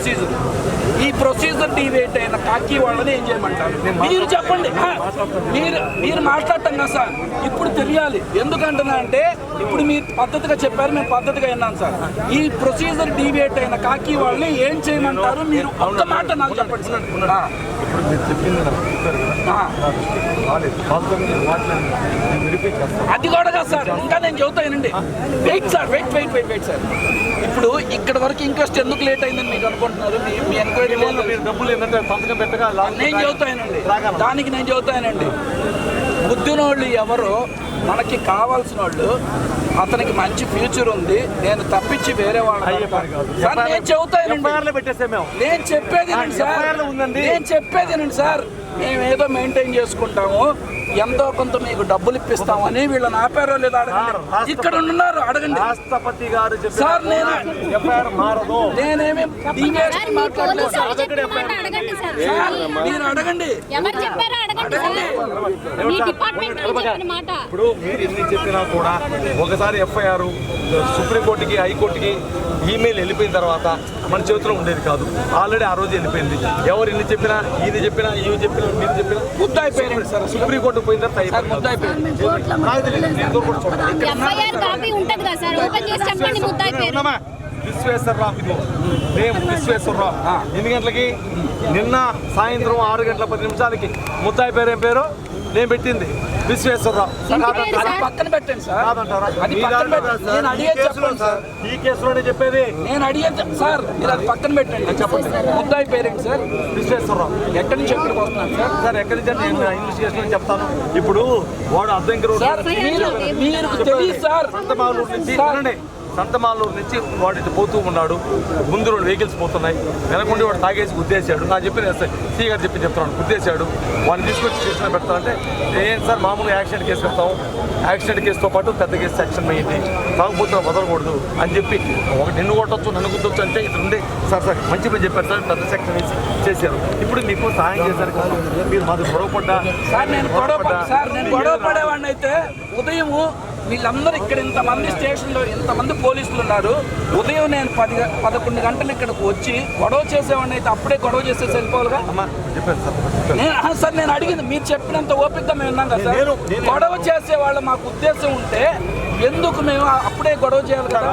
Procedure. ఈ procedure డివేట్ అయిన కాకి వాళ్ళని ఏం చేయమంటారు? మీరు చెప్పండి. మీరు మాట్లాడటం కదా సార్, ఇప్పుడు తెలియాలి. ఎందుకంటున్నా అంటే ఇప్పుడు మీరు పద్ధతిగా చెప్పారు, మేము పద్ధతిగా విన్నాను సార్. ఈ ప్రొసీజర్ డివేట్ అయిన కాకి వాళ్ళని ఏం చేయమంటారు? మీరు ఒక్క మాట నాకు చెప్పండి సార్. అది కూడా కాదు సార్, ఇంకా నేను చెబుతానండి. Wait sir, wait sir. ఇప్పుడు ఇక్కడ వరకు ఇంట్రెస్ట్ ఎందుకు లేట్ అయిందని మీకు అనుకుంటున్నారు? మీ ఎంక్వైరీ డబ్బులు ఏంటంటే సంతకం పెట్టగా నేను చెబుతానండి, దానికి నేను చెబుతానండి. బుద్ధినోళ్ళు ఎవరో మనకి కావాల్సిన వాళ్ళు, అతనికి మంచి ఫ్యూచర్ ఉంది, నేను తప్పించి వేరే వాళ్ళు నేను చెబుతానండి. నేను చెప్పేదేనండి సార్, మేము ఏదో మెయింటైన్ చేసుకుంటాము, ఎంతో కొంత మీకు డబ్బులు ఇప్పిస్తామని వీళ్ళని ఆపారో లేదా అడగండి. ఇక్కడ ఉన్నారు, అడగండి సార్. నేనేమి మాట్లాడలేదు సార్, మీరు అడగండి. ఇప్పుడు మీరు ఎన్ని చెప్పినా కూడా ఒకసారి ఎఫ్ఐఆర్ సుప్రీంకోర్టుకి హైకోర్టుకి ఈమెయిల్ వెళ్ళిపోయిన తర్వాత మన చేతిలో ఉండేది కాదు. ఆల్రెడీ ఆ రోజు వెళ్ళిపోయింది. ఎవరు ఎన్ని చెప్పినా, ఈయన చెప్పినా, ఈయన చెప్పినా, మీరు చెప్పినా ముద్ద అయిపోయింది సార్. సుప్రీంకోర్టు పోయిన తర్వాత విశ్వేశ్వరరావు, మేము విశ్వేశ్వరరావు. ఎన్ని గంటలకి? నిన్న సాయంత్రం 6 గంటల 10 నిమిషాలకి ముద్దాయి పేరు ఏం పేరు నేను పెట్టింది విశ్వేశ్వరరావు. పక్కన పెట్టండి సార్. ఈ కేసులోనే చెప్పేది. నేను అడిగేది సార్, మీరు అది పక్కన పెట్టండి. చెప్పండి, ముద్దాయి పేరేంటి సార్? విశ్వేశ్వరరావు. ఎక్కడి నుంచి ఎక్కడికి వస్తున్నాను సార్? సార్ ఎక్కడి నుంచి నేను ఇన్వెస్టిగేషన్ చెప్తాను. ఇప్పుడు వాడు అద్దంకి రోడ్ తెలియదు సార్. సంతమాలూరు నుంచి వాడి పోతూ ఉన్నాడు. ముందు 2 వెహికల్స్ పోతున్నాయి, వెనకుండి వాడు తాగేసి గుద్దేశాడు. నాకు చెప్పిన సీ గారు చెప్తున్నాడు, గుద్దేశాడు. వాడిని తీసుకొచ్చి స్టేషన్లో పెడతానంటే ఏం సార్ మామూలుగా యాక్సిడెంట్ కేసు పెడతాం, యాక్సిడెంట్ కేసుతో పాటు పెద్ద కేసు సెక్షన్ అయ్యింది, తాగుబోతున్నా వదలకూడదు అని చెప్పి ఒకటి నిన్ను కొట్టొచ్చు, నన్ను గుద్దొచ్చు అంటే ఇతను ఉండే సార్ మంచి పని చెప్పారు సార్, పెద్ద సెక్షన్ వేసి చేశారు. ఇప్పుడు మీకు సహాయం చేశారు కాదు, మీరు మాది గొడవపడ్డా సార్. నేను గొడవ పడేవాడిని అయితే ఉదయము వీళ్ళందరూ ఇక్కడ ఇంతమంది స్టేషన్లో ఇంతమంది పోలీసులు ఉన్నారు. ఉదయం నేను 11 గంటలు ఇక్కడికి వచ్చి గొడవ చేసేవాడిని అయితే అప్పుడే గొడవ చేసేసి వెళ్ళిపోవాలిగా సార్. నేను అడిగింది మీరు చెప్పినంత ఓపికగా మేము విన్నాం కదా సార్. గొడవ చేసే వాళ్ళు మాకు ఉద్దేశం ఉంటే ఎందుకు మేము అప్పుడే గొడవ చేయాలి కదా?